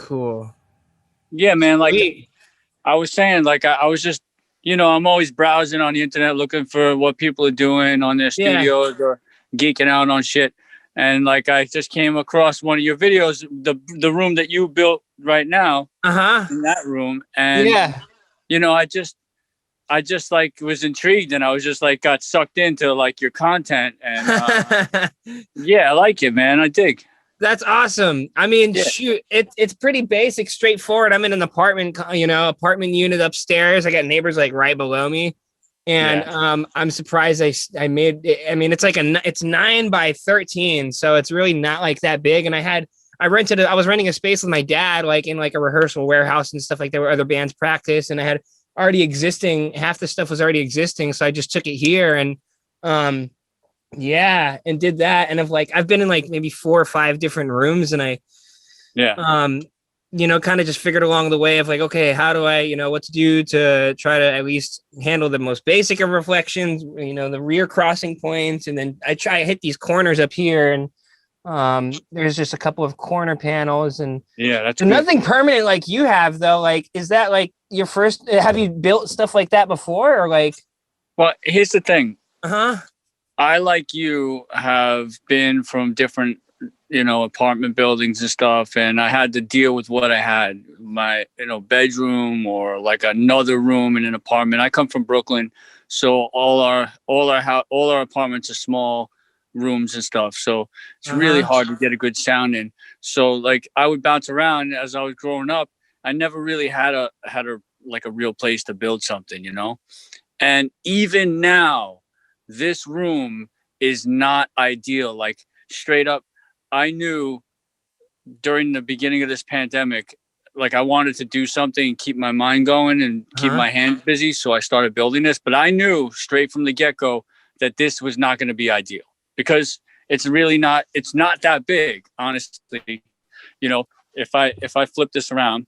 cool. Yeah, man. Like Sweet. I was saying, like I was just, I'm always browsing on the internet looking for what people are doing on their Yeah. studios or geeking out on shit. And like I just came across one of your videos, the room that you built right now Uh-huh. in that room, and Yeah. I just like was intrigued, and I was just like got sucked into like your content, and yeah, I like it, man. I dig. That's awesome. I mean, Yeah, shoot, it's pretty basic, straightforward. I'm in an apartment unit upstairs. I got neighbors like right below me, and yeah. I'm surprised I made. I mean, it's 9 by 13, so it's really not like that big. And I was renting a space with my dad, like in like a rehearsal warehouse and stuff like that, where other bands practice, and I had already existing. Half the stuff was already existing, so I just took it here and um yeah, and did that. And I've been in like maybe 4 or 5 different rooms, and I Yeah. um kind of just figured along the way of like, okay, how do I, what to do to try to at least handle the most basic of reflections, the rear crossing points, and then I hit these corners up here, and there's just a couple of corner panels, and Yeah, that's so good. nothing permanent like you have though. Like, is that like your first? Have you built stuff like that before, or like? Well, here's the thing. Uh-huh. I, like you, have been from different, apartment buildings and stuff, and I had to deal with what I had, my, bedroom or like another room in an apartment. I come from Brooklyn, so all our apartments are small rooms and stuff. So it's really Uh-huh. hard to get a good sound in. So like I would bounce around as I was growing up. I never really had a like a real place to build something. And even now, this room is not ideal. Like straight up, I knew during the beginning of this pandemic, like I wanted to do something and keep my mind going and keep Uh-huh. my hands busy. So I started building this, but I knew straight from the get go that this was not going to be ideal because it's not that big, honestly. You know, if I flip this around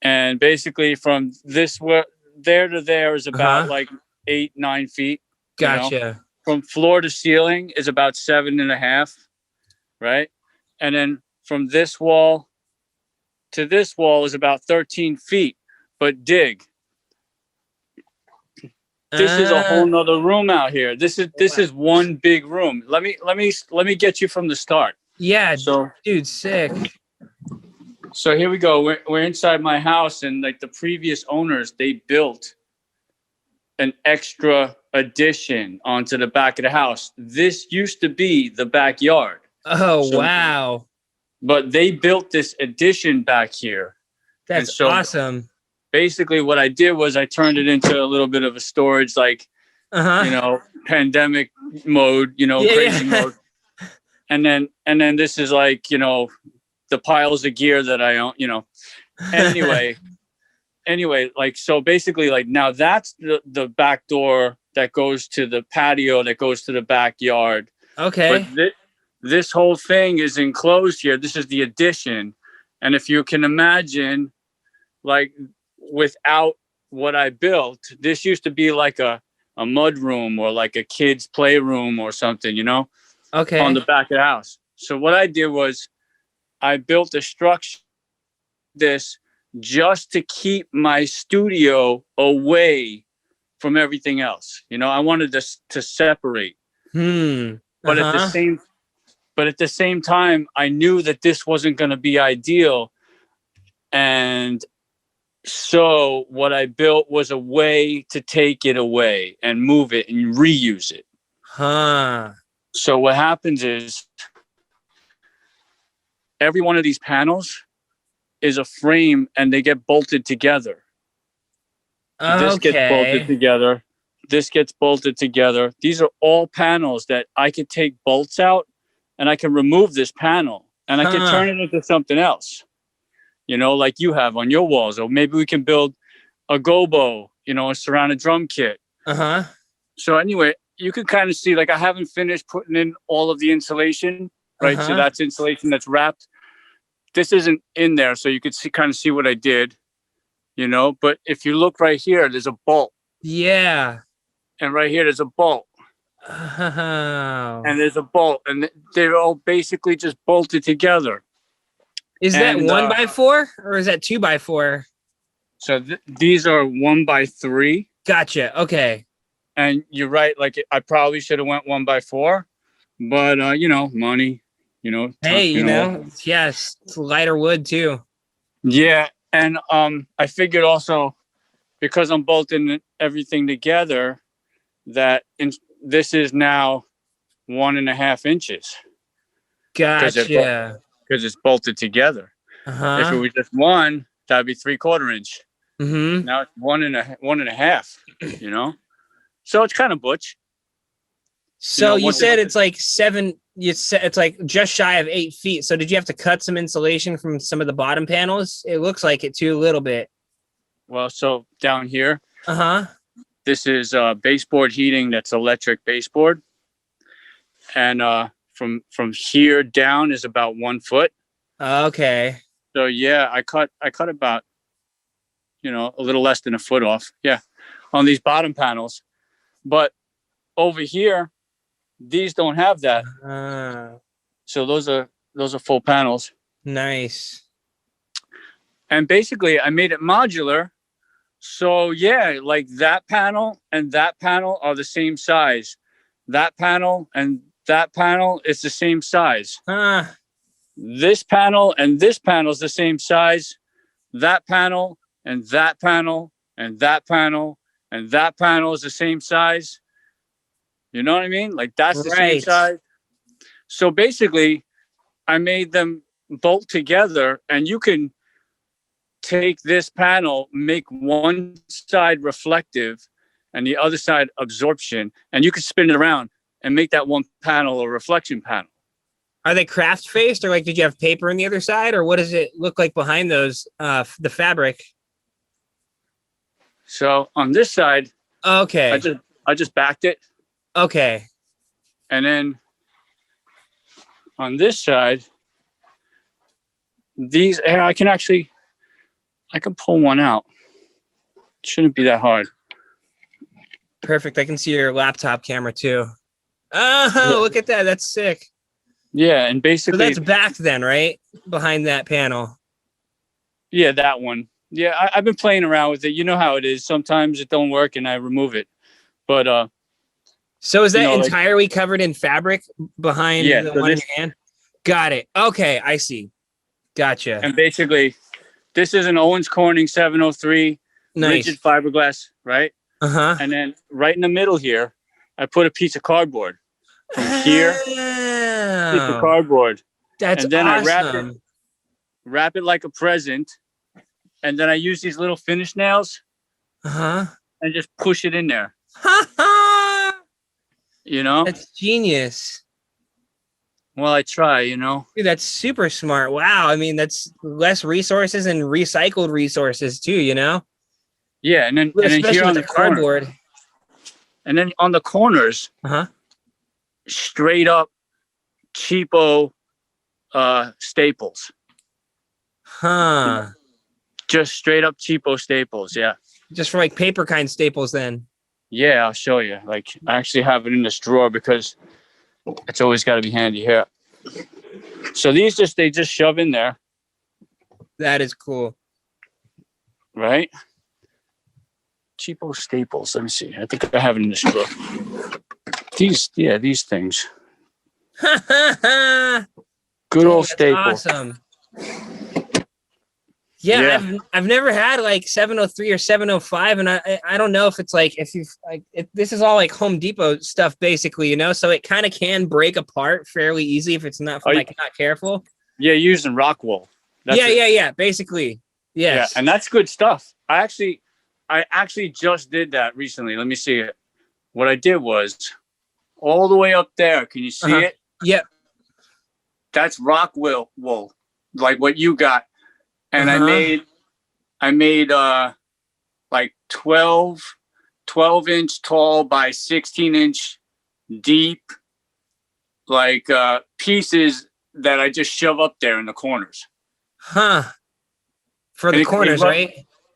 and basically from there to there is about Uh-huh. like 8, 9 feet, you know, Gotcha. from floor to ceiling is about 7.5, right? And then from this wall to this wall is about 13 feet. But dig, this is a whole Uh, nother room out here. This is one big room. Let me get you from the start. yeah, So dude, sick. so here we go. We're inside my house, and like the previous owners, they built an extra addition onto the back of the house. This used to be the backyard. Oh, So, wow. but they built this addition back here. And That's so awesome. basically what I did was I turned it into a little bit of a storage, like, Uh-huh. pandemic mode, Yeah, crazy yeah. mode. And then this is like, the piles of gear that I own. Anyway, like, so basically, like, now that's the back door that goes to the patio that goes to the backyard. But Okay. this whole thing is enclosed here. This is the addition. And if you can imagine, like, without what I built, this used to be like a mud room or like a kid's playroom or something, on the Okay. back of the house. So what I did was I built a structure this just to keep my studio away from everything else. I wanted this to separate. Hmm. But at the Uh-huh. same but at the same time, I knew that this wasn't going to be ideal. And so what I built was a way to take it away and move it and reuse it. Huh. So what happens is every one of these panels is a frame and they get bolted together. This gets bolted Okay. together. This gets bolted together. These are all panels that I could take bolts out and I can remove this panel and I can turn Huh. it into something else, like you have on your walls. Or maybe we can build a gobo, a surrounded drum kit. Uh-huh. So anyway, you can kind of see, like, I haven't finished putting in all of the insulation, right? So Uh-huh. that's insulation that's wrapped. This isn't in there, so you could kind of see what I did, But if you look right here, there's a bolt, Yeah. and right here there's a bolt, Oh. and there's a bolt, and they're all basically just bolted together. Is that And 1x4 or is that 2x4? so these are 1x3. Gotcha. Okay. And you're right. Like I probably should have went 1x4, but money. Hey, yes, it's lighter wood too. Yeah, and I figured also because I'm bolting everything together that this is now 1.5 inches Gotcha. because it's bolted together. If it Uh-huh. was just one, that'd be 3/4 inch. Mm-hmm. Now it's 1.5. So it's kind of butch. So you Once said it's like seven. You said it's like just shy of 8 feet. So did you have to cut some insulation from some of the bottom panels? It looks like it too, a little bit. well, so down here, Uh-huh. this is baseboard heating. That's electric baseboard, and from here down is about 1 foot. Okay. So yeah, I cut about a little less than a foot off. Yeah, on these bottom panels, but over here, these don't have that. So those are full panels. Nice. And basically, I made it modular. So yeah, like that panel and that panel are the same size. That panel and that panel is the same size. This panel and this panel is the same size. That panel and that panel and that panel and that panel is the same size. You know what I mean? Like that's the same Right. size. So basically, I made them bolt together, and you can take this panel, make one side reflective and the other side absorption, and you can spin it around and make that one panel a reflection panel. Are they craft faced, or like did you have paper on the other side, or what does it look like behind those the fabric? So on this side, Okay. I just backed it, Okay. and then on this side, these I can pull one out. It shouldn't be that hard. Perfect. I can see your laptop camera too. Oh, look at that. That's sick. Yeah, and basically, so that's backed then, right? Behind that panel. Yeah, that one. Yeah, I've been playing around with it. You know how it is. Sometimes it don't work, and I remove it. But so is that entirely covered in fabric behind the one in your hand? Got it. Okay, I see. Gotcha. And basically, this is an Owens Corning 703 rigid fiberglass, right? Uh-huh. And then right in the middle here, I put a piece of cardboard. From here, piece of cardboard. That's and then awesome. I wrap it like a present, and then I use these little finish nails. Uh-huh. And just push it in there. That's genius. Well, I try, Dude, that's super smart. Wow. I mean, that's less resources and recycled resources too, Yeah, and then here on the cardboard. And then on the corners, straight up cheapo staples. Just straight up cheapo staples, yeah. Just for like paper kind staples then. Yeah, I'll show you. Like I actually have it in this drawer because it's always got to be handy here. So they just shove in there. That is cool. Right? Cheapo staples. Let me see. I think I have it in this drawer. These things. Good old staples. Awesome. Yeah, I've never had like 703 or 705, and I don't know if it's like this is all like Home Depot stuff basically, so it kind of can break apart fairly easy if it's not not careful. Yeah, using rock wool. Yeah, basically. Yes. Yeah, and that's good stuff. I actually just did that recently. Let me see it. What I did was all the way up there. Can you see it? Yep. That's rock wool, like what you got. And I made like 12 inch tall by 16-inch deep, like pieces that I just shove up there in the corners. For the corners, right?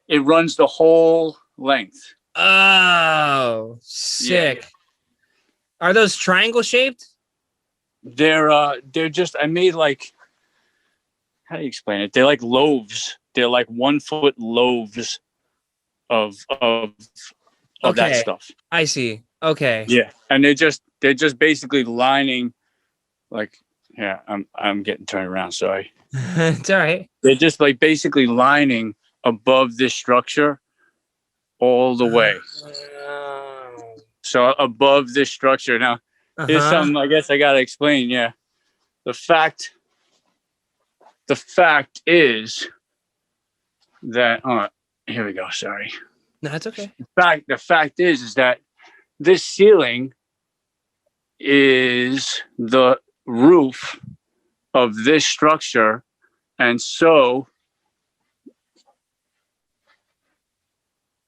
It runs the whole length. Oh, sick. Yeah. Are those triangle shaped? They're just, I made like, how do you explain it? They're like loaves. They're like 1 foot loaves of that Okay. stuff. I see. Okay. Yeah, and they're just basically lining, like, yeah, I'm getting turned around. Sorry. It's all right. They're just like basically lining above this structure all the way. So above this structure. Now, here's Uh-huh. something I guess I gotta explain. Yeah, the fact is that here we go. Sorry. No, it's okay. The fact is that this ceiling is the roof of this structure, and so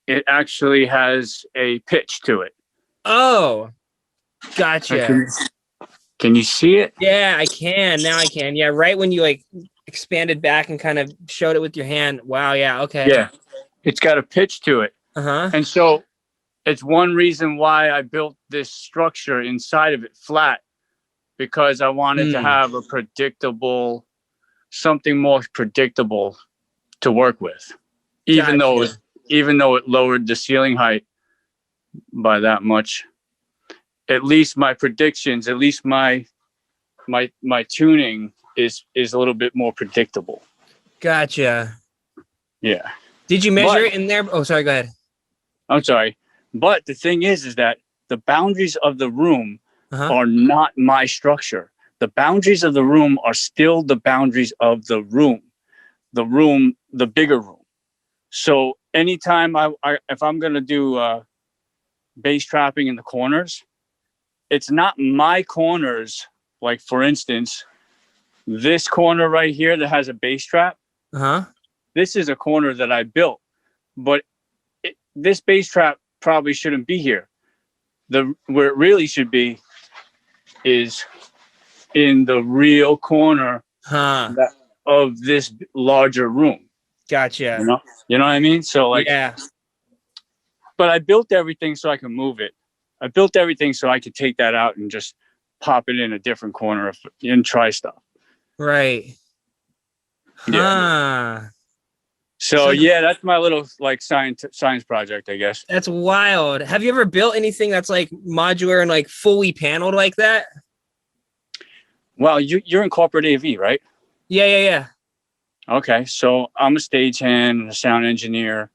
it actually has a pitch to it. Oh, gotcha. Can you see it? Yeah, I can. Now I can. Yeah, right when you like expanded back and kind of showed it with your hand. Wow, yeah, okay. Yeah. It's got a pitch to it. Uh-huh. And so it's one reason why I built this structure inside of it flat, because I wanted to have a predictable, something more predictable to work with. Even though it lowered the ceiling height by that much, at least my predictions, at least my tuning is a little bit more predictable. Gotcha. Yeah. Did you measure it in there? Oh, sorry, go ahead. I'm sorry. But the thing is that the boundaries of the room are not my structure. The boundaries of the room are still the boundaries of the bigger room. So anytime if I'm going to do bass trapping in the corners, it's not my corners. Like, for instance, this corner right here that has a bass trap. This is a corner that I built, but this bass trap probably shouldn't be here. Where it really should be is in the real corner of this larger room. Gotcha. You know what I mean? So like, yeah. But I built everything so I can move it. I built everything so I could take that out and just pop it in a different corner and try stuff. Right. Yeah. So yeah, that's my little like science project, I guess. That's wild. Have you ever built anything that's like modular and like fully paneled like that? Well, you're in corporate AV, right? Yeah. Okay, so I'm a stagehand and a sound engineer.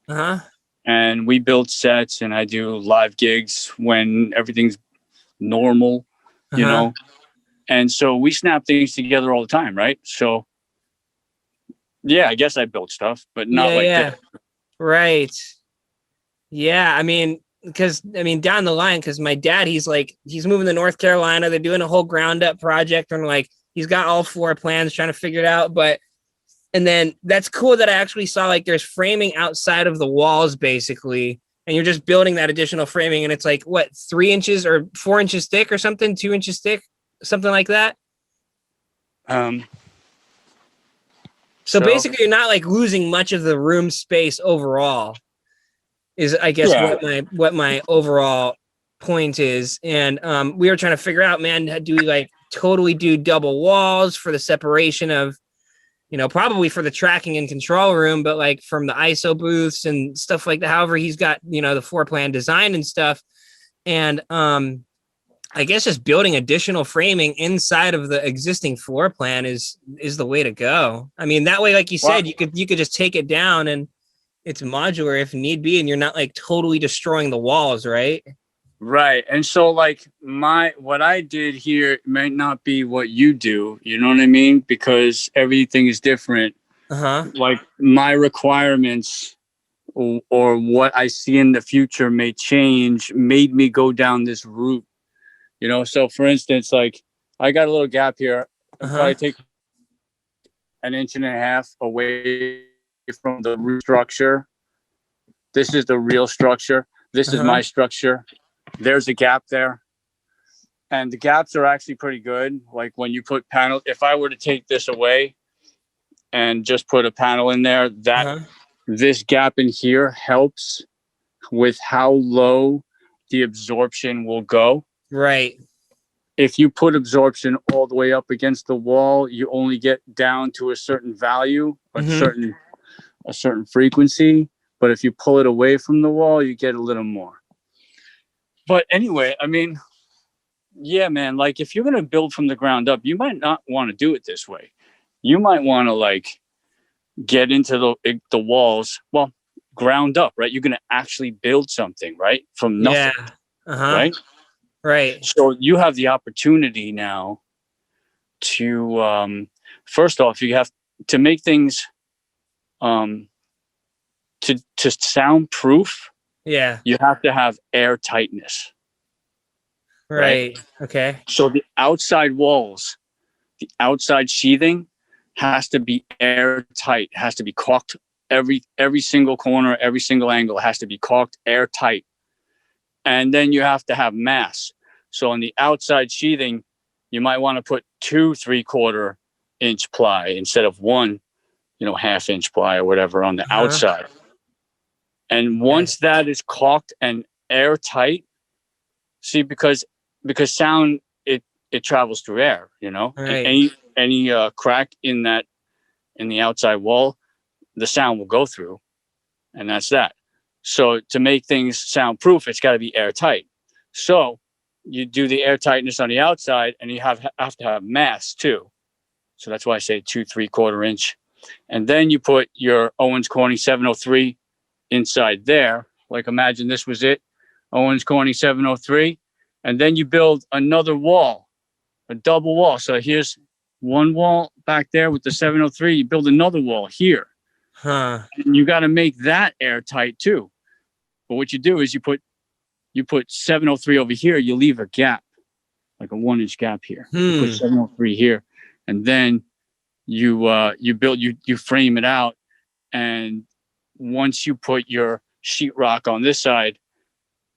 And we build sets, and I do live gigs when everything's normal, you know. And so we snap things together all the time, right? So yeah, I guess I built stuff, but not that. Right. Yeah, I mean, down the line, because my dad, he's moving to North Carolina. They're doing a whole ground up project, and like he's got all floor plans, trying to figure it out. And then that's cool that I actually saw like there's framing outside of the walls, basically, and you're just building that additional framing, and it's like what, 3 inches or 4 inches thick or something, 2 inches thick, something like that. So basically, you're not like losing much of the room space overall. Is I guess what my overall point is, and we were trying to figure out, man, do we like totally do double walls for the separation of, probably for the tracking and control room, but like from the ISO booths and stuff like that. However, he's got the floor plan designed and stuff, and I guess just building additional framing inside of the existing floor plan is the way to go. I mean, that way, like you said, you could just take it down and it's modular if need be, and you're not like totally destroying the walls, right? Right. And so like what I did here might not be what you do, you know what I mean? Because everything is different. Like my requirements or what I see in the future may change, made me go down this route. So for instance, like I got a little gap here. I'll probably take 1.5 inches away from the root structure. This is the real structure. This is my structure. There's a gap there. And the gaps are actually pretty good. Like when you put panel, if I were to take this away and just put a panel in there, this gap in here helps with how low the absorption will go. Right. if you put absorption all the way up against the wall, you only get down to a certain value, a certain frequency. But if you pull it away from the wall, you get a little more. But anyway, I mean, yeah, man, like if you're going to build from the ground up, you might not want to do it this way. You might want to like get into the walls, well, ground up, right? You're going to actually build something, right? From nothing, right? Right. So you have the opportunity now to, first off, you have to make things to soundproof. Yeah. You have to have air tightness. Right. Okay. So the outside walls, the outside sheathing has to be airtight, has to be caulked. Every single corner, every single angle has to be caulked airtight. And then you have to have mass. So on the outside sheathing, you might want to put 2 3/4 inch ply instead of 1, 1/2 inch ply or whatever on the outside. And once that is caulked and airtight, see, because sound, it travels through air, Right. any crack in the outside wall, the sound will go through, and that's that. So to make things soundproof, it's got to be airtight. So you do the airtightness on the outside, and you have to have mass too. So that's why I say 2 3/4 inch, and then you put your Owens Corning 703 inside there. Like imagine this was it, Owens Corning 703, and then you build another wall, a double wall. So here's one wall back there with the 703. You build another wall here. And you got to make that airtight too. But what you do is you put 703 over here. You leave a gap, like a 1 inch gap here. You put 703 here, and then you frame it out. And once you put your sheetrock on this side,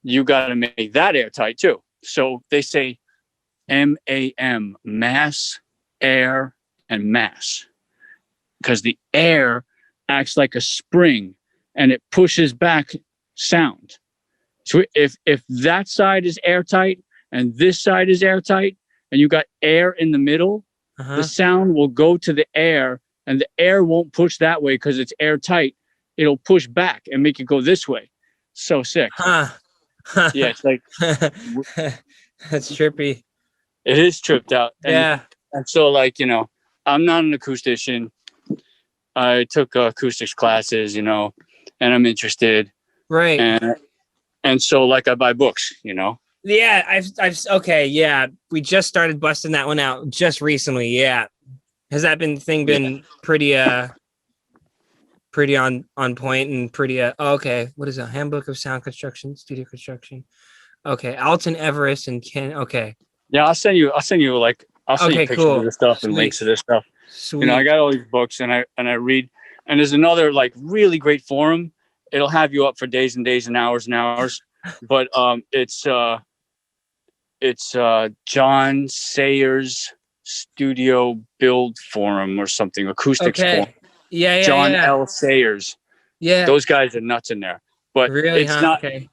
you got to make that airtight too. So they say MAM, mass, air, and mass, because the air acts like a spring and it pushes back sound. So if that side is airtight and this side is airtight and you got air in the middle, the sound will go to the air, and the air won't push that way because it's airtight. It'll push back and make it go this way. So sick. Yeah, it's like that's trippy. It is tripped out. And so like, I'm not an acoustician. I took acoustics classes, and I'm interested. Right. And so like I buy books, Yeah, I've okay, yeah. We just started busting that one out just recently. Yeah. Has that been pretty on point and pretty okay. What is it? Handbook of Sound Construction, Studio Construction. Okay, Alton Everest and Ken. Okay. Yeah, I'll send you pictures of this stuff and links to this stuff. Sweet. I got all these books and I read, and there's another like really great forum. It'll have you up for days and days and hours and hours. But it's John Sayers Studio Build Forum or something, acoustics forum. Yeah. John L. Sayers. Yeah. Those guys are nuts in there. But really, it's not. Okay.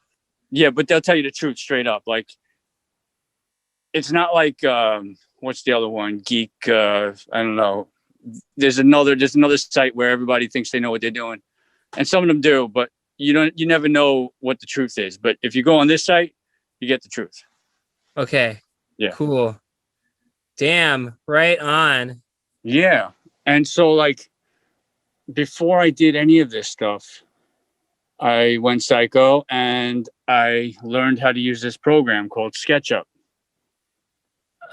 Yeah, but they'll tell you the truth straight up. Like, it's not like what's the other one? Geek. I don't know. There's another site where everybody thinks they know what they're doing, and some of them do, but you never know what the truth is. But if you go on this site, you get the truth. Okay. Yeah. Cool. Damn. Right on. Yeah. And so like, before I did any of this stuff, I went psycho and I learned how to use this program called SketchUp.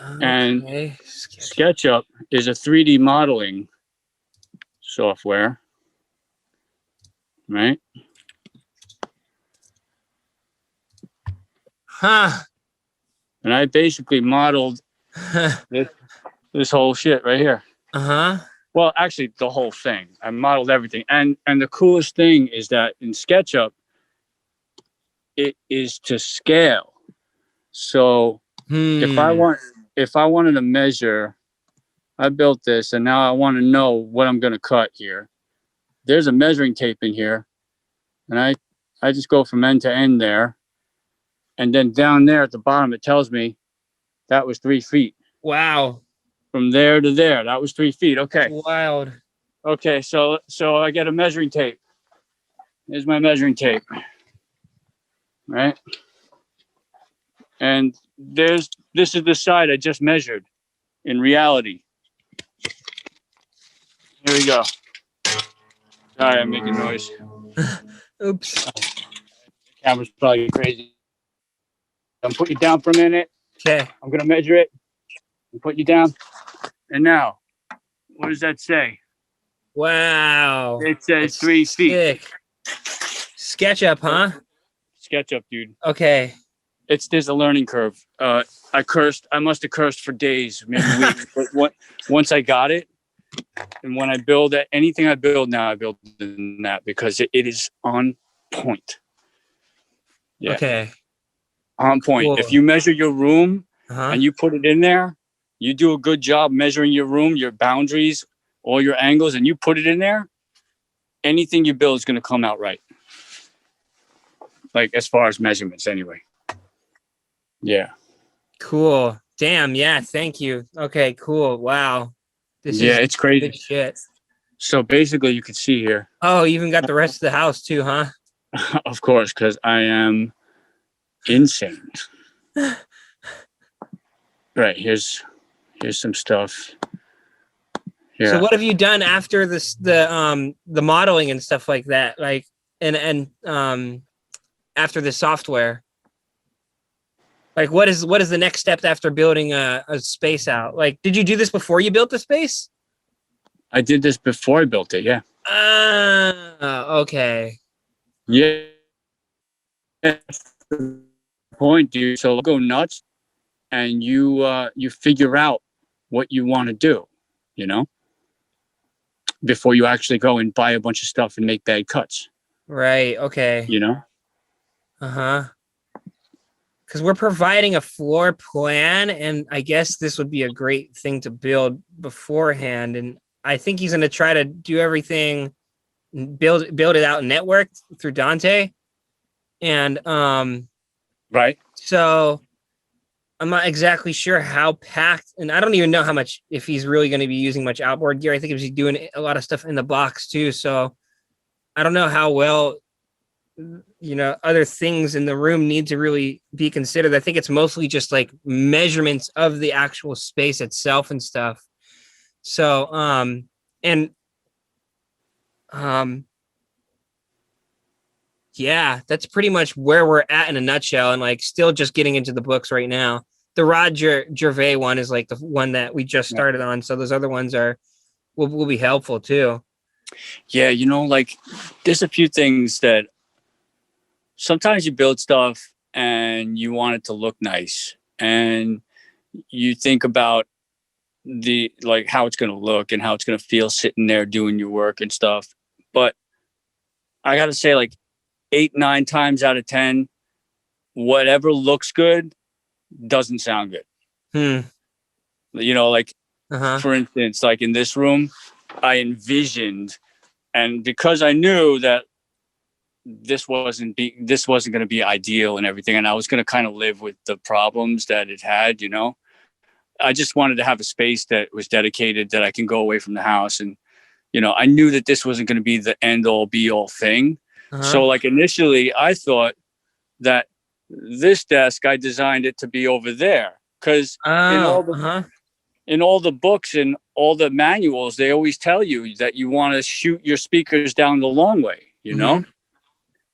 Okay. And SketchUp is a 3D modeling software, right? And I basically modeled this whole shit right here. Well, actually, the whole thing. I modeled everything. And the coolest thing is that in SketchUp, it is to scale. So if I wanted to measure, I built this, and now I want to know what I'm going to cut here. There's a measuring tape in here, and I just go from end to end there. And then down there at the bottom, it tells me That was 3 feet. Wow. From there to there, that was 3 feet. That's Okay. wild. Okay. So I get a measuring tape. Here's my measuring tape. Right. And this is the side I just measured in reality. Here we go. Sorry, I'm making noise. Oops. The camera's probably crazy. I'm putting you down for a minute. Okay. I'm going to measure it and put you down. And now, what does that say? Wow. It says That's 3 feet. sick. SketchUp, huh? SketchUp, dude. Okay. There's a learning curve. I must have cursed for days, maybe weeks. But once I got it, and when I build it, anything I build now, I build in that because it is on point. Yeah. Okay. On point. Cool. If you measure your room Uh-huh. and you put it in there, you do a good job measuring your room, your boundaries, all your angles, and you put it in there, anything you build is going to come out right. Like as far as measurements anyway. Yeah. Cool. Damn. Yeah. Thank you. Okay. Cool. Wow. It's crazy. Good shit. So basically you can see here. Oh, you even got the rest of the house too, huh? Of course, because I am insane. Right. Here's some stuff. Yeah. So what have you done after the modeling and stuff like that? Like and after the software? Like what is the next step after building a space out? Like, did you do this before you built the space? I did this before I built it, yeah. Okay. Yeah. Point, dude. So go nuts and you figure out what you want to do, you know, before you actually go and buy a bunch of stuff and make bad cuts. Right. Okay. You know? Uh-huh. Because we're providing a floor plan, and I guess this would be a great thing to build beforehand. And I think he's going to try to do everything, build it out networked through Dante. And right. So I'm not exactly sure how packed, and I don't even know how much, if he's really going to be using much outboard gear. I think he's doing a lot of stuff in the box too. So I don't know how well, other things in the room need to really be considered. I think it's mostly just like measurements of the actual space itself and stuff. So, yeah, that's pretty much where we're at in a nutshell, and like still just getting into the books right now. The Roger Gervais one is like the one that we just started on. So those other ones will be helpful too. Yeah. Like there's a few things that sometimes you build stuff and you want it to look nice and you think about like how it's going to look and how it's going to feel sitting there doing your work and stuff. But I got to say, like 8, 9 times out of 10, whatever looks good doesn't sound good. Like for instance, like in this room, I envisioned, and because I knew that this wasn't going to be ideal and everything, and I was going to kind of live with the problems that it had, I just wanted to have a space that was dedicated, that I can go away from the house. And, I knew that this wasn't going to be the end all be all thing. So like initially I thought that this desk, I designed it to be over there because in all the books and all the manuals, they always tell you that you want to shoot your speakers down the long way,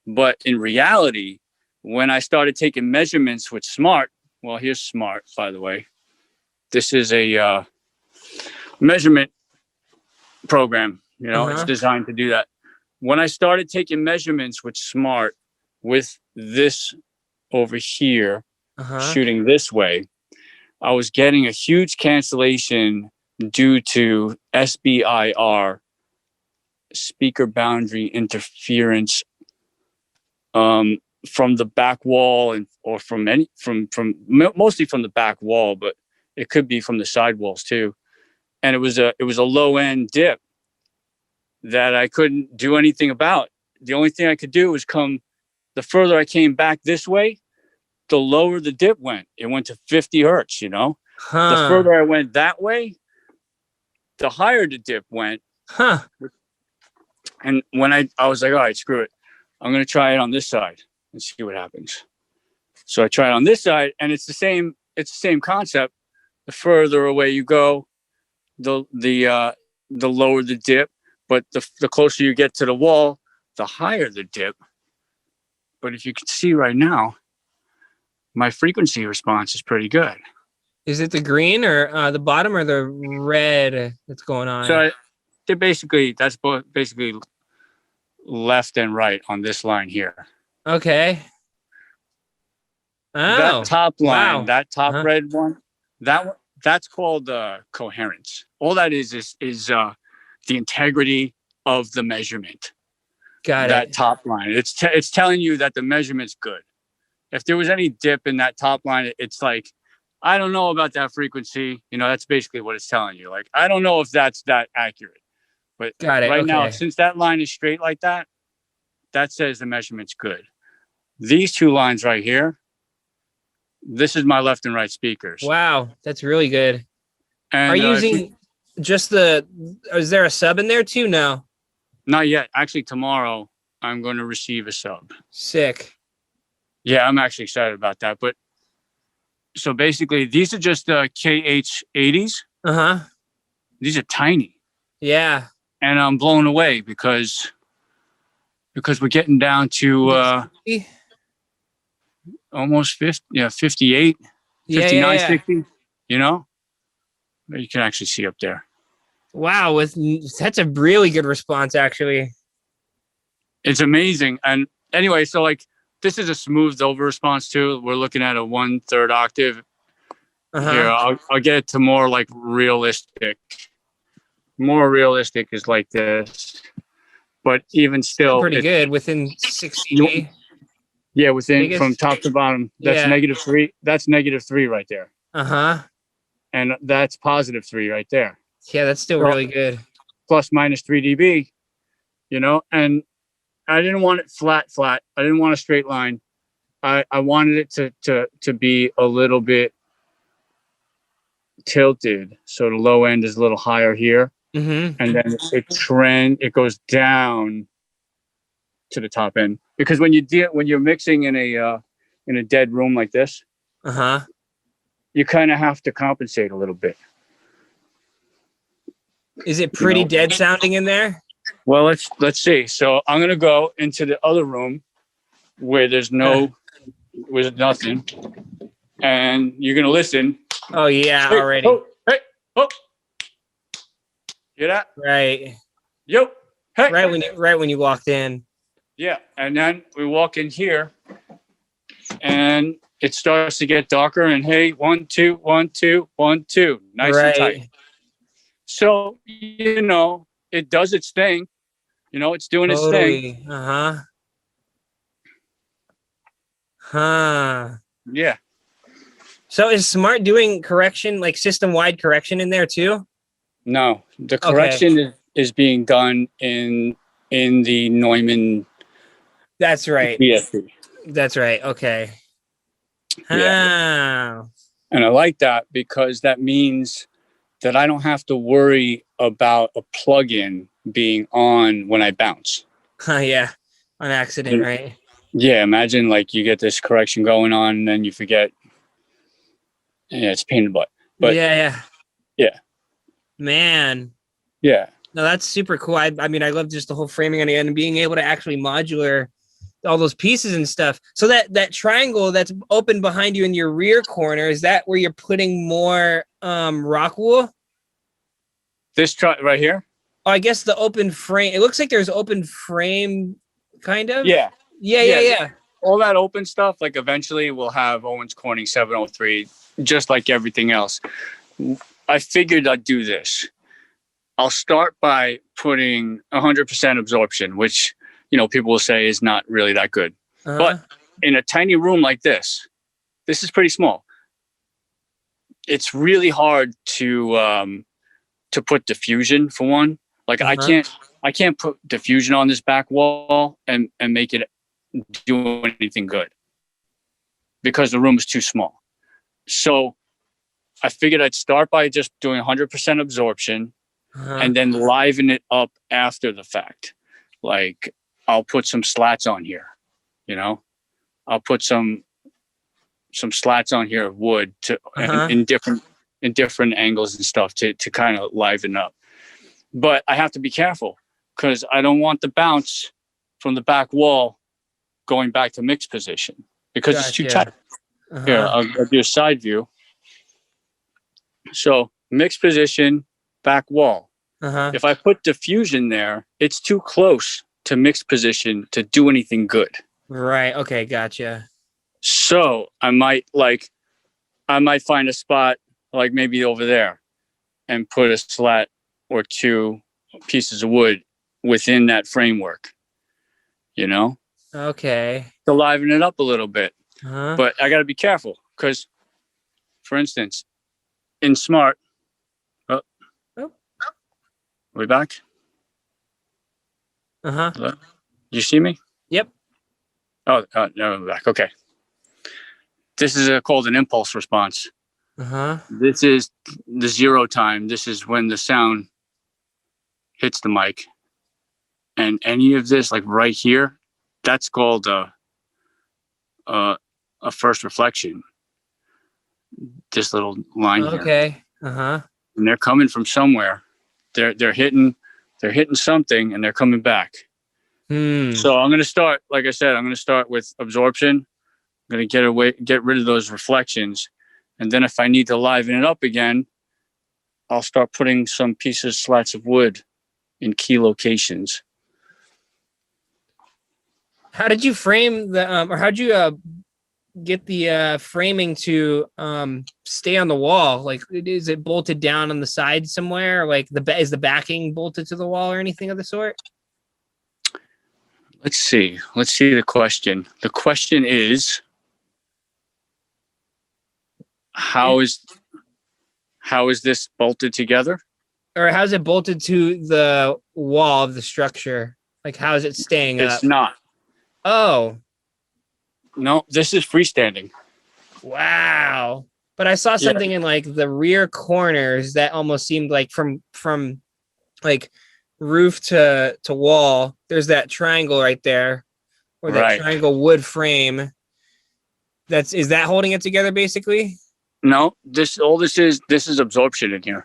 But in reality, when I started taking measurements with Smart, well, here's Smart, by the way. This is a measurement program, it's designed to do that. When I started taking measurements with Smart, with this over here, shooting this way, I was getting a huge cancellation due to SBIR, speaker boundary interference, from the back wall or from mostly from the back wall, but it could be from the side walls too. And it was a low end dip that I couldn't do anything about. The only thing I could do was the further I came back this way, the lower the dip went. It went to 50 hertz, you know? The Huh. further I went that way, the higher the dip went. Huh. And when I was like, all right, screw it. I'm going to try it on this side and see what happens. So I try it on this side, and it's the same concept. The further away you go, the lower the dip, but the closer you get to the wall, the higher the dip. But if you can see right now, my frequency response is pretty good. Is it the green or the bottom or the red that's going on? So that's basically left and right on this line here. Okay. Oh, that top line, wow. that top red one, that's called coherence. All that is the integrity of the measurement. Got that it. top line. It's telling you that the measurement's good. If there was any dip in that top line, it's like, I don't know about that frequency. You know, that's basically what it's telling you. Like, I don't know if that's that accurate. But Got it. Right Okay. now, since that line is straight like that, that says the measurement's good. These two lines right here, this is my left and right speakers. Wow, that's really good. And are you using just is there a sub in there too? No. Not yet. Actually, tomorrow I'm going to receive a sub. Sick. Yeah, I'm actually excited about that. But so basically, these are just KH80s. Uh-huh. These are tiny. Yeah. And I'm blown away because we're getting down to almost 58, 59, 60, you know? You can actually see up there. Wow, that's a really good response, actually. It's amazing. And anyway, so like this is a smoothed over response too. We're looking at a 1/3 octave. Here, I'll get it to more like realistic. More realistic is like this. But even still pretty good within 60. Yeah, within from top to bottom. That's -3. That's -3 right there. Uh-huh. And that's +3 right there. Yeah, that's still really good. Plus minus 3 dB, you know, and I didn't want it flat. I didn't want a straight line. I wanted it to be a little bit tilted. So the low end is a little higher here. Mm-hmm. And then it goes down to the top end. Because when you're mixing in a dead room like this, you kind of have to compensate a little bit. Is it pretty dead sounding in there? Well, let's see. So I'm gonna go into the other room where there's nothing, and you're gonna listen. Oh yeah, hey, already. Oh. Hear that? Right. Yo. Hey. Right when you walked in. Yeah, and then we walk in here, and it starts to get darker. And hey, 1 2 1 2 1 2, nice and tight. So it does its thing. It's doing its thing. Yeah. So is Smart doing correction, like system-wide correction in there too? No, the correction is being done in the Neumann. That's right. BSP. That's right. Okay. Yeah. And I like that because that means that I don't have to worry about a plugin being on when I bounce. Yeah, on accident, right? Yeah, imagine like you get this correction going on and then you forget. Yeah, it's a pain in the butt. But yeah. Man. Yeah. No, that's super cool. I mean, I love just the whole framing on the end and being able to actually modular all those pieces and stuff. So that triangle that's open behind you in your rear corner, is that where you're putting more rock wool? This right here? Oh, I guess the open frame. It looks like there's open frame, kind of. Yeah. Yeah. All that open stuff, like eventually we'll have Owens Corning 703, just like everything else. I figured I'd do this. I'll start by putting 100% absorption, which, people will say is not really that good. But in a tiny room like this is pretty small. It's really hard to put diffusion for one. Like I can't put diffusion on this back wall and make it do anything good. because the room is too small. So I figured I'd start by just doing 100% absorption and then liven it up after the fact. Like I'll put some slats on here, you know, I'll put some slats on here of wood to in different angles and stuff to kind of liven up. But I have to be careful because I don't want the bounce from the back wall going back to mixed position because it's too tight. Here, I'll do a side view. So mixed position, back wall. If I put diffusion there, it's too close to mixed position to do anything good. Right. Okay. Gotcha. So I might find a spot like maybe over there and put a slat or two pieces of wood within that framework, you know? Okay. To liven it up a little bit. But I got to be careful because, for instance, in Smart, we back? Hello? You see me? Yep. Oh, no, I'm back. Okay. This is called an impulse response. This is the 0 time. This is when the sound hits the mic. And any of this, like right here, that's called a first reflection. This little line here. Okay. And they're coming from somewhere. They're hitting something and they're coming back. So I'm gonna start, like I said, I'm gonna start with absorption. I'm gonna get rid of those reflections. And then if I need to liven it up again, I'll start putting some slats of wood in key locations. How did you frame or how'd you get the framing to stay on the wall? Like, is it bolted down on the side somewhere? Like is the backing bolted to the wall or anything of the sort? Let's see the question. The question is, how is this bolted together? Or how's it bolted to the wall of the structure? Like, how is it staying up? It's not. Oh. No, this is freestanding. Wow. But I saw something in like the rear corners that almost seemed like from like roof to wall. There's that triangle right there, or that triangle wood frame. Is that holding it together basically? No, this is absorption in here.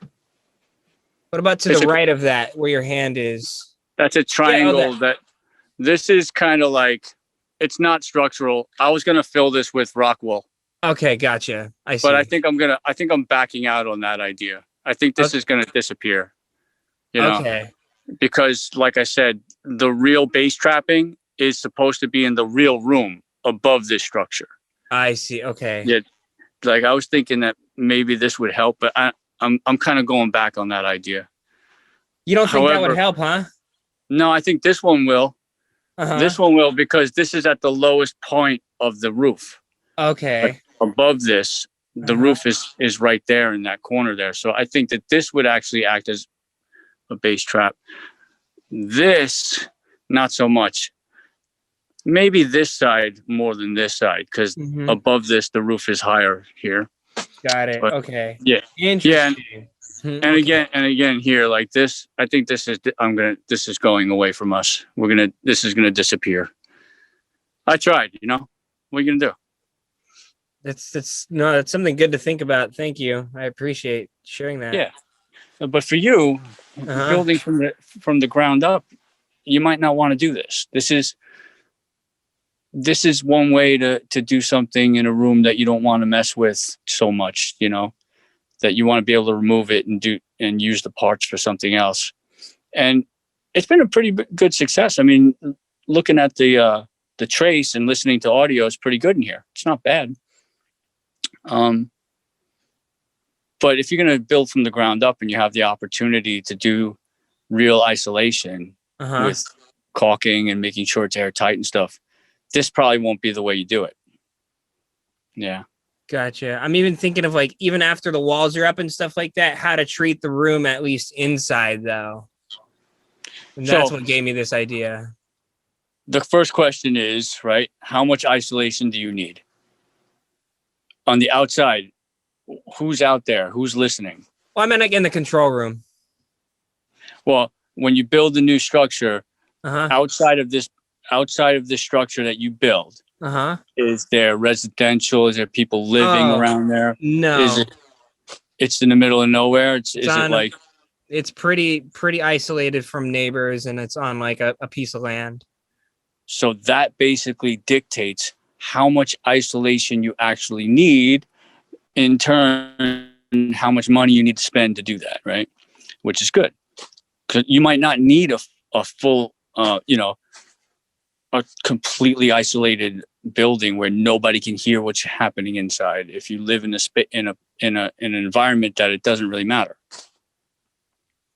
What about to the right of that, where your hand is? That's a triangle. This is kind of like, it's not structural. I was gonna fill this with rock wool. Okay, gotcha. I see. But I think I'm backing out on that idea. I think this is gonna disappear. You know? Okay. Because, like I said, the real base trapping is supposed to be in the real room above this structure. I see. Okay. Yeah. Like I was thinking that maybe this would help, but I'm kind of going back on that idea. You don't think that would help, huh? No, I think this one will. This one will, because this is at the lowest point of the roof. Okay. Like above this, the roof is right there in that corner there. So I think that this would actually act as a base trap. This, not so much. Maybe this side more than this side, because above this, the roof is higher here. Got it. But, okay. Yeah. Interesting. Yeah. And again here, like this, I think this is going away from us. This is gonna disappear. I tried, you know. What are you gonna do? That's something good to think about. Thank you. I appreciate sharing that. Yeah. But for you, building from the ground up, you might not want to do this. This is one way to do something in a room that you don't want to mess with so much, you know, that you want to be able to remove it and use the parts for something else. And it's been a pretty good success. I mean, looking at the trace and listening to audio is pretty good in here. It's not bad. But if you're going to build from the ground up and you have the opportunity to do real isolation with caulking and making sure it's airtight and stuff, this probably won't be the way you do it. Yeah. Gotcha. I'm even thinking of, like, even after the walls are up and stuff like that, how to treat the room at least inside though. And that's what gave me this idea. The first question is, right, how much isolation do you need? on the outside, who's out there? Who's listening? Well, I meant like in the control room. Well, when you build a new structure, Uh-huh. outside of this structure that you build, Uh-huh. is there residential? Is there people living Oh, around there? no. It's in the middle of nowhere? Is it like, it's pretty isolated from neighbors, and it's on like a piece of land. so that basically dictates how much isolation you actually need, in turn, how much money you need to spend to do that, right? Which is good. Because you might not need a full, a completely isolated building where nobody can hear what's happening inside. If you live in an environment that it doesn't really matter.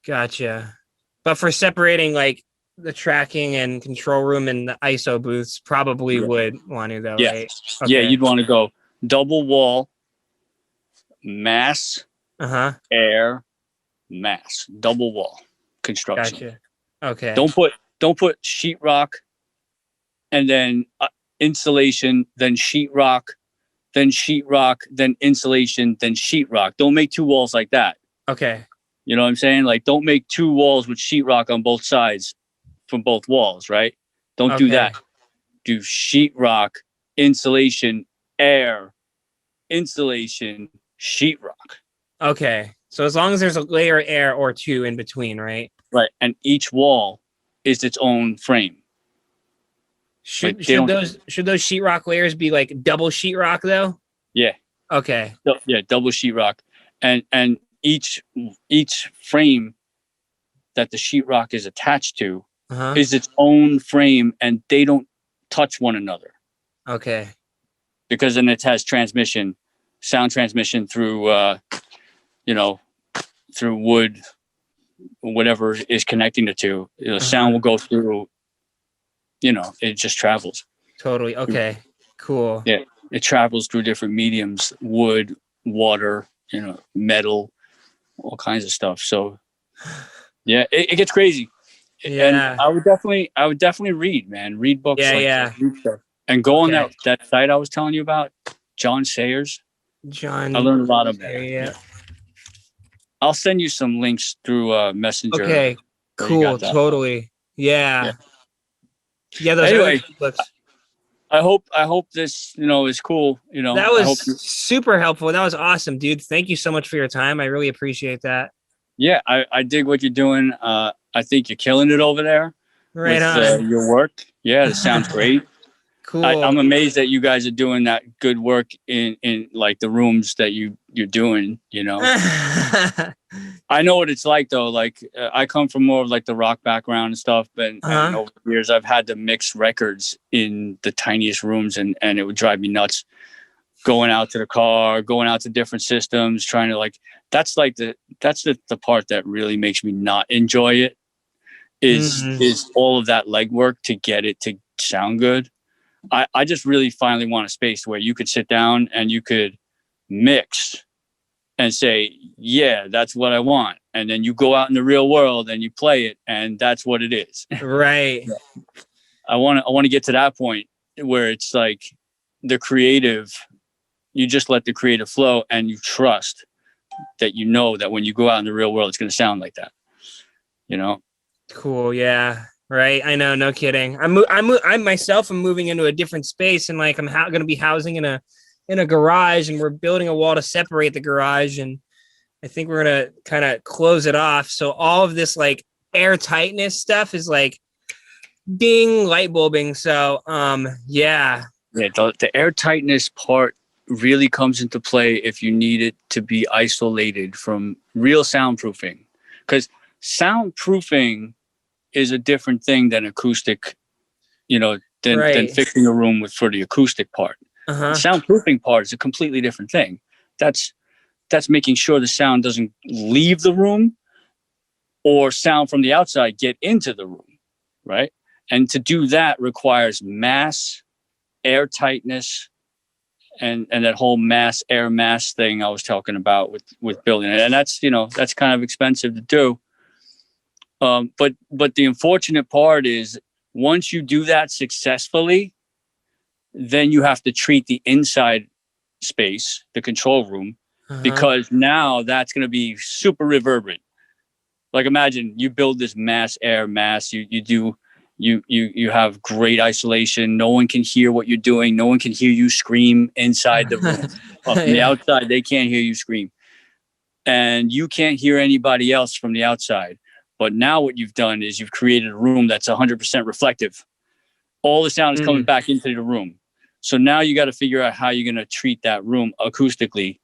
Gotcha. But for separating like the tracking and control room and the ISO booths, probably would want to though, Yeah. right? Yeah, Okay. you'd want to go double wall, mass, Uh-huh. air, mass, double wall construction. Gotcha. Okay. Don't put sheetrock and then insulation, then sheetrock, then insulation, then sheetrock. Don't make two walls like that. Okay. You know what I'm saying? Like, don't make two walls with sheetrock on both sides from both walls, right? Don't do that. Do sheetrock, insulation, air, insulation, sheetrock. Okay. So as long as there's a layer of air or two in between, right? Right. And each wall is its own frame. Should Like, those sheetrock layers be like double sheetrock though? Yeah. Okay. Yeah, double sheetrock. And each frame that the sheetrock is attached to is its own frame, and they don't touch one another. Okay. Because then it has sound transmission through through wood, whatever is connecting the two. Sound will go through, it just travels. Totally. Okay. Cool. Yeah. It travels through different mediums, wood, water, metal, all kinds of stuff. So yeah, it gets crazy. Yeah. And I would definitely read books. Yeah. Read stuff. And go on that site I was telling you about, John Sayers. I learned a lot about it. Yeah. I'll send you some links through Messenger. Okay. Cool. Totally. Yeah. Yeah. Those anyway, books. I hope this, is cool. That was super helpful. That was awesome, dude. Thank you so much for your time. I really appreciate that. Yeah, I dig what you're doing. I think you're killing it over there. Right with your work. Yeah, it sounds great. Cool. I'm amazed that you guys are doing that good work in like the rooms that you're doing. I know what it's like though. Like I come from more of like the rock background and stuff, and over the years I've had to mix records in the tiniest rooms, and it would drive me nuts. Going out to the car, going out to different systems, trying to that's the part that really makes me not enjoy it. Is all of that legwork to get it to sound good. I just really finally want a space where you could sit down and you could mix and say, yeah, that's what I want. And then you go out in the real world and you play it, and that's what it is. Right. I want to get to that point where it's like the creative, you just let the creative flow, and you trust that that when you go out in the real world, it's going to sound like that. Cool. Yeah. Right. I know. No kidding. I myself am moving into a different space, and like I'm going to be housing in a garage, and we're building a wall to separate the garage, and I think we're going to kind of close it off. So all of this like air tightness stuff is like ding, light bulbing. So yeah. Yeah. The air tightness part really comes into play if you need it to be isolated from real soundproofing, because soundproofing is a different thing than acoustic, than fixing a room for the acoustic part. The soundproofing part is a completely different thing. That's making sure the sound doesn't leave the room or sound from the outside get into the room, right? And to do that requires mass, air tightness, and that whole air mass thing I was talking about with building it. And that's kind of expensive to do. But the unfortunate part is once you do that successfully, then you have to treat the inside space, the control room, Uh-huh. because now that's going to be super reverberant. Like imagine you build this mass, you have great isolation. No one can hear what you're doing. No one can hear you scream inside the room. From the Yeah. outside, they can't hear you scream. And you can't hear anybody else from the outside. But now what you've done is you've created a room that's 100% reflective. All the sound is coming Mm. back into the room. So now you got to figure out how you're going to treat that room acoustically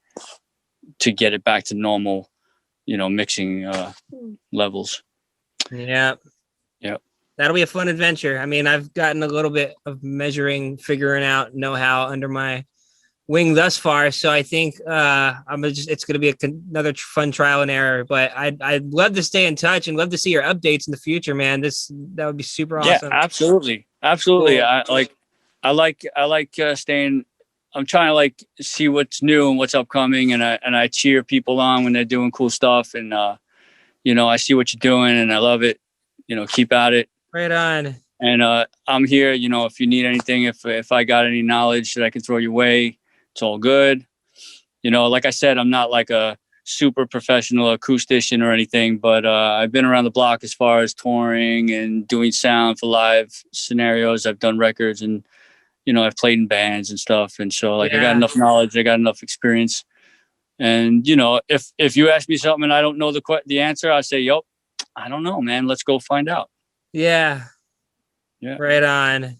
to get it back to normal, mixing levels. Yeah. Yeah. That'll be a fun adventure. I mean, I've gotten a little bit of measuring, figuring out know-how under my wing thus far. So I think it's going to be another fun trial and error. But I'd love to stay in touch and love to see your updates in the future, man. That would be super Yeah, awesome. absolutely. Cool. I like staying. I'm trying to like see what's new and what's upcoming, and I cheer people on when they're doing cool stuff, and I see what you're doing, and I love it. Keep at it. Right on. And I'm here. If you need anything, if I got any knowledge that I can throw your way, it's all good. Like I said, I'm not like a super professional acoustician or anything, but I've been around the block as far as touring and doing sound for live scenarios. I've done records, and I've played in bands and stuff, and so like I got enough knowledge, I got enough experience, and if you ask me something and I don't know the answer, I say, "Yup, I don't know, man. Let's go find out." Yeah. Right on.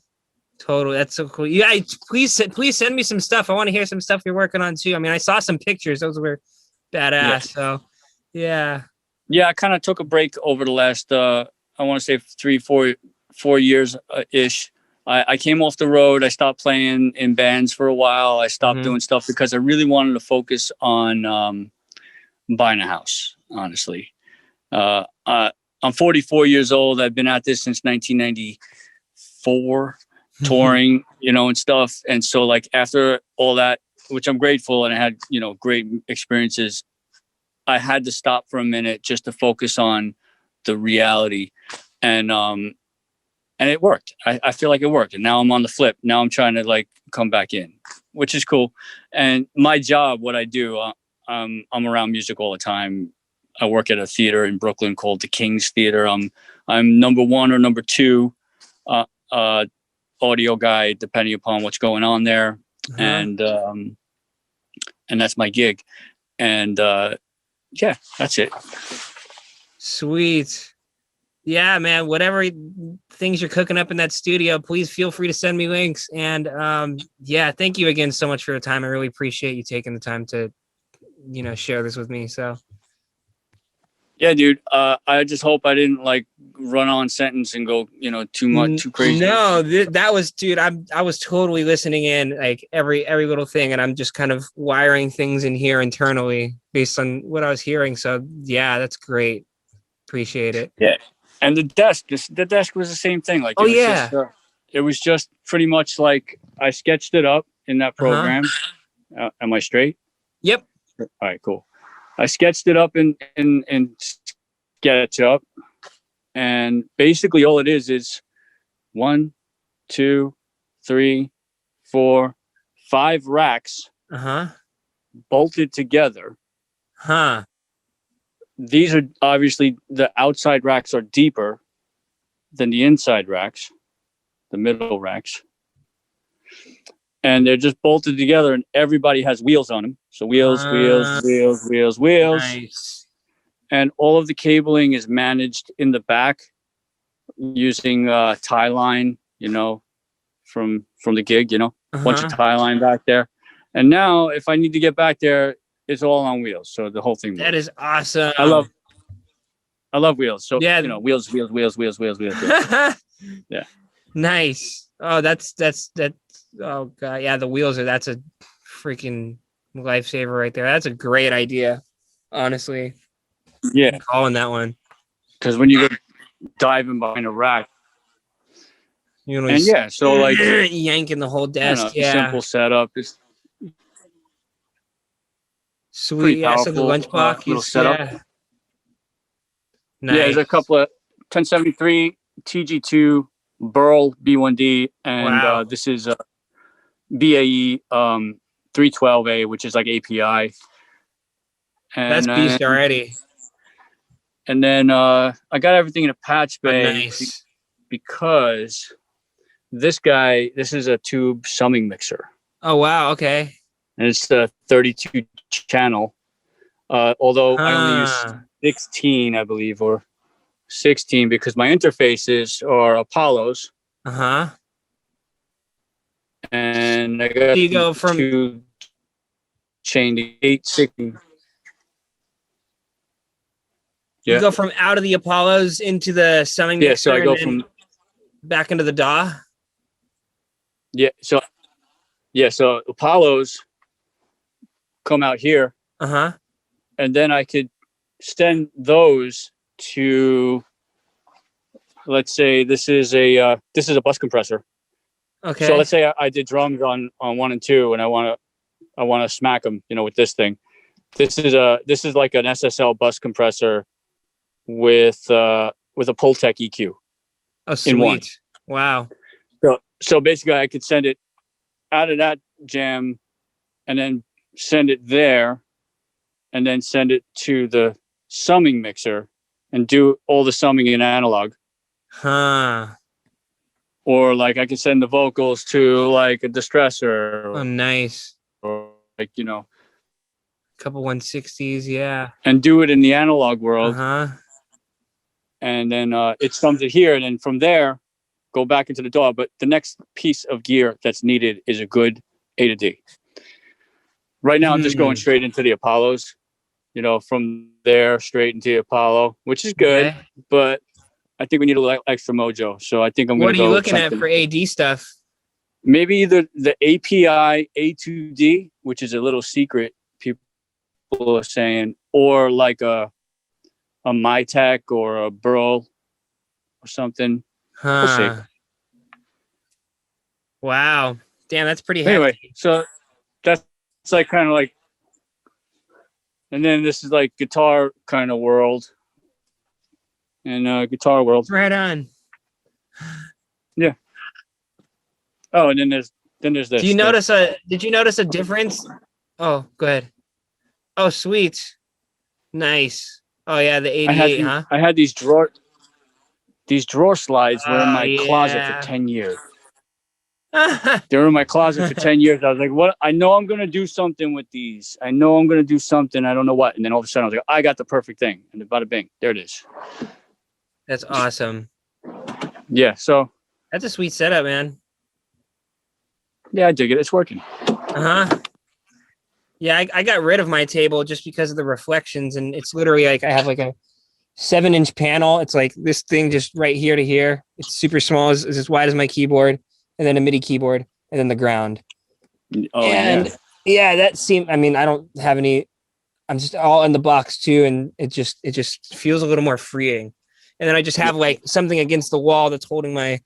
Totally. That's so cool. Yeah. Please send me some stuff. I want to hear some stuff you're working on too. I mean, I saw some pictures. Those were badass. Yeah. So yeah. Yeah. I kind of took a break over the last, I want to say 4 years ish. I came off the road. I stopped playing in bands for a while. I stopped doing stuff because I really wanted to focus on buying a house, honestly. I'm 44 years old. I've been at this since 1994, touring, and stuff. And so like after all that, which I'm grateful, and I had, great experiences, I had to stop for a minute just to focus on the reality. And it worked. I feel like it worked. And now I'm on the flip. Now I'm trying to like come back in, which is cool. And my job, what I do, I'm around music all the time. I work at a theater in Brooklyn called the King's Theater. I'm number one or number two audio guy, depending upon what's going on there. And that's my gig. And yeah, that's it. Sweet. Yeah, man. Whatever things you're cooking up in that studio, please feel free to send me links. And yeah, thank you again so much for your time. I really appreciate you taking the time to, share this with me. So. Yeah, dude. I just hope I didn't like run on sentence and go, too crazy. No, that was, dude. I was totally listening in, like every little thing, and I'm just kind of wiring things in here internally based on what I was hearing. So yeah, that's great. Appreciate it. Yeah, and the desk was the same thing. Like, it was just pretty much like I sketched it up in that program. Am I straight? Yep. All right, cool. I sketched it up in SketchUp, and basically all it is 1, 2, 3, 4, 5 racks bolted together. These are obviously, the outside racks are deeper than the inside racks, the middle racks. And they're just bolted together, and everybody has wheels on them. So wheels. Nice. And all of the cabling is managed in the back using tie line, from the gig, bunch of tie line back there. And now if I need to get back there, it's all on wheels. So the whole thing works. That is awesome. I love wheels. So, yeah, wheels. Yeah. Nice. Oh, that's oh god, yeah, the wheels that's a freaking lifesaver right there. That's a great idea, honestly. Yeah, I'm calling that one, because when you go diving behind a rack, so like yanking the whole desk. Simple setup is sweet. Yeah, so the lunchbox little setup. Yeah. Nice. Yeah, there's a couple of 1073 TG2 Burl B1D, and this is BAE 312A, which is like API. That's beast already. And then I got everything in a patch bay Nice. because this is a tube summing mixer. Oh, wow. Okay. And it's a 32 channel. Although I only use 16, I believe, or 16 because my interfaces are Apollos. Uh-huh. And I got So you go from two chained 860. Yeah. You go from out of the Apollos into the summing mixer. So I go from back into the DAW. So Apollos come out here. Uh-huh. And then I could send those to, let's say this is a bus compressor. Okay. So let's say I did drums on 1 and 2 and I want to smack them, with this thing. This is like an SSL bus compressor with a Pultec EQ. Oh, sweet. In one. Wow. So basically I could send it out of that jam and then send it there and then send it to the summing mixer and do all the summing in analog. Huh. Or like I could send the vocals to like a distressor. Oh, nice. Or like, a couple 160s, yeah. And do it in the analog world. Uh-huh. And then it sums it here. And then from there, go back into the DAW. But the next piece of gear that's needed is a good A to D. Right now, I'm just going straight into the Apollos, from there straight into the Apollo, which is good, but I think we need a little extra mojo. So I think I'm going to go. What are you looking at for AD stuff? Maybe either the API A2D, which is a little secret, people are saying, or like a MyTech or a Burl or something. Huh. We'll see. Wow. Damn, that's pretty hefty. Anyway, so that's like kind of like, and then this is like guitar kind of world. And guitar world. Right on. Yeah. Oh, and then there's this. Did you notice a difference? Oh, go ahead. Oh, sweet. Nice. Oh yeah, the 88, huh? I had these drawer slides were in my closet for 10 years. They were in my closet for 10 years. I was like, what? I know I'm going to do something with these. I know I'm going to do something. I don't know what. And then all of a sudden I was like, I got the perfect thing. And bada bing, there it is. That's awesome. Yeah. So that's a sweet setup, man. Yeah, I dig it. It's working. Uh-huh. Yeah, I got rid of my table just because of the reflections. And it's literally like I have like a 7-inch panel. It's like this thing just right here to here. It's super small. It's as wide as my keyboard. And then a MIDI keyboard, and then the ground. Oh, and yeah, that seemed, I mean, I don't have any, I'm just all in the box too. And it just feels a little more freeing. And then I just have like something against the wall that's holding my,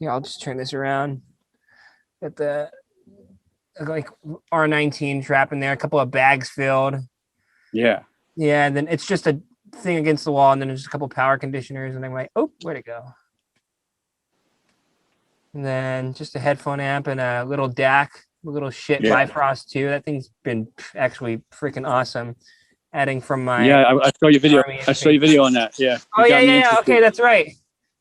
I'll just turn this around. Got the like R19 trap in there, a couple of bags filled. Yeah. Yeah. And then it's just a thing against the wall. And then there's a couple power conditioners. And I'm like, oh, where'd it go? And then just a headphone amp and a little DAC, a little shit Bifrost too. That thing's been actually freaking awesome. Adding from my I saw your video. I saw your video on that. Yeah. Oh yeah. Okay, that's right.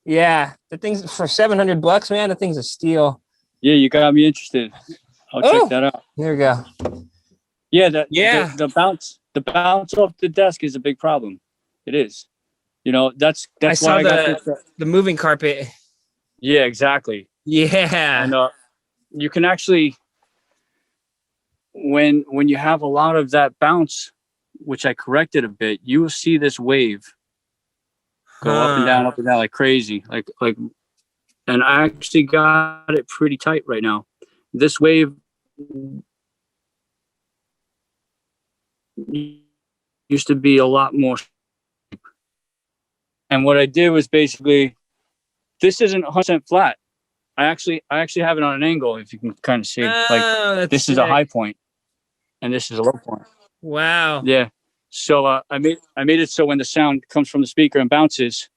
Yeah, the thing's for $700, man. The thing's a steal. Yeah, you got me interested. I'll check that out. There we go. Yeah, the bounce off the desk is a big problem. It is. That's I why saw I got the moving carpet. Yeah, exactly. Yeah. And you can actually, when you have a lot of that bounce, which I corrected a bit, you will see this wave go up and down like crazy. Like, and I actually got it pretty tight right now. This wave used to be a lot more. And what I did was basically, this isn't 100% flat. I actually have it on an angle, if you can kind of see. Like this is a high point, and this is a low point. Wow. Yeah. So I made it so when the sound comes from the speaker and bounces,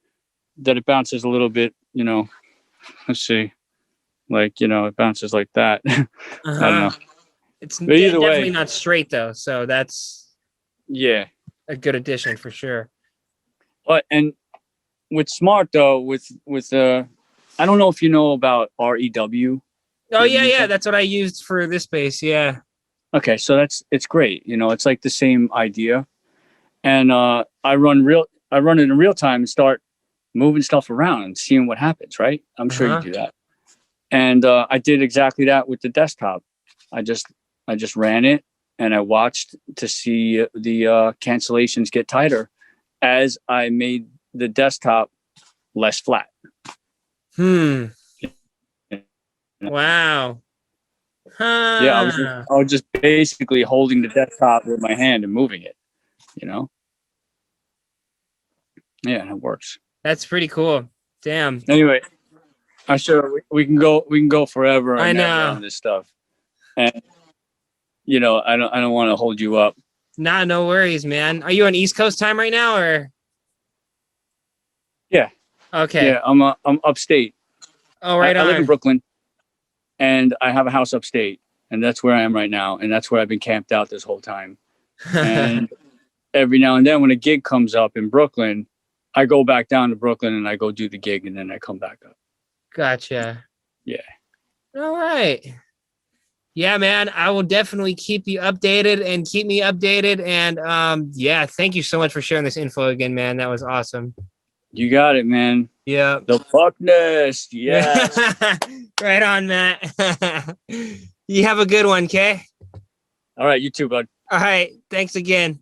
that it bounces a little bit. Let's see, like it bounces like that. I don't know. It's But either definitely way, not straight though, so that's yeah. a good addition for sure. But and with smart though, I don't know if you know about REW. Oh You ever yeah, use yeah, that? that's what I used for this bass. Yeah. Okay, so it's great. You know, it's like the same idea. And I run it in real time and start moving stuff around and seeing what happens, right? I'm sure you Uh-huh. do that. And I did exactly that with the desktop. I just I just ran it and I watched to see the cancellations get tighter as I made the desktop less flat. Hmm. Wow. Yeah, Huh. I was just basically holding the desktop with my hand and moving it, you know? Yeah, it works. That's pretty cool. Damn. Anyway, I'm sure we can go forever I and ever know. on this stuff. And you know, I don't want to hold you up. Nah, no worries, man. Are you on East Coast time right now or Yeah. okay. Yeah, I'm upstate. Oh, right I live in on. Brooklyn and I have a house upstate and that's where I am right now and that's where I've been camped out this whole time. And every now and then when a gig comes up in Brooklyn, I go back down to Brooklyn and I go do the gig and then I come back up. Gotcha. Yeah. All right. Yeah, man. I will definitely keep you updated and keep me updated. And yeah, thank you so much for sharing this info again, man. That was awesome. You got it, man. Yeah. The fuckness. Yes. Right on, Matt. You have a good one, Kay. All right, you too, bud. All right. Thanks again.